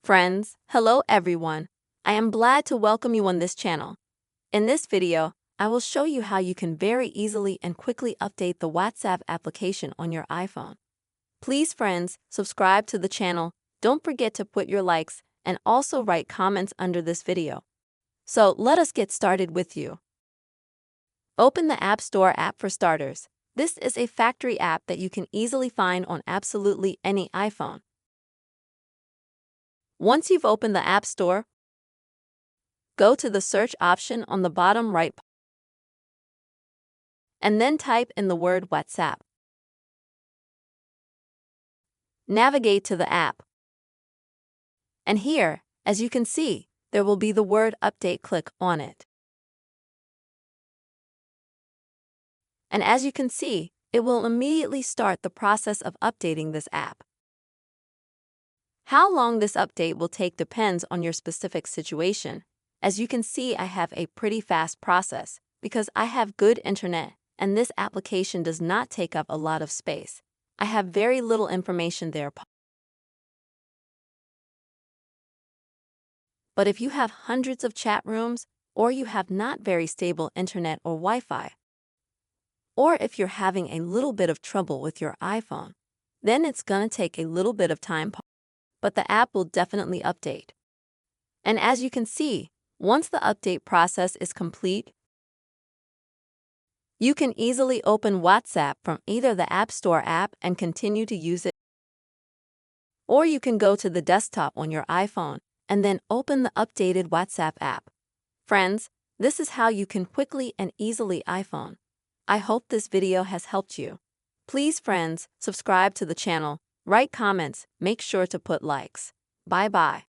Friends, hello everyone. I am glad to welcome you on this channel. In this video, I will show you how you can very easily and quickly update the WhatsApp application on your iPhone. Please friends, subscribe to the channel, don't forget to put your likes and also write comments under this video. So let us get started with you. Open the App Store app for starters. This is a factory app that you can easily find on absolutely any iPhone. Once you've opened the App Store, go to the search option on the bottom right and then type in the word WhatsApp. Navigate to the app. And here, as you can see, there will be the word update. Click on it. And as you can see, it will immediately start the process of updating this app. How long this update will take depends on your specific situation. As you can see, I have a pretty fast process because I have good internet and this application does not take up a lot of space. I have very little information there. But if you have hundreds of chat rooms, or you have not very stable internet or Wi-Fi, or if you're having a little bit of trouble with your iPhone, then it's gonna take a little bit of time, but the app will definitely update. And as you can see, once the update process is complete, you can easily open WhatsApp from either the App Store app and continue to use it, or you can go to the desktop on your iPhone and then open the updated WhatsApp app. Friends, this is how you can quickly and easily iPhone. I hope this video has helped you. Please friends, subscribe to the channel, write comments, make sure to put likes. Bye bye.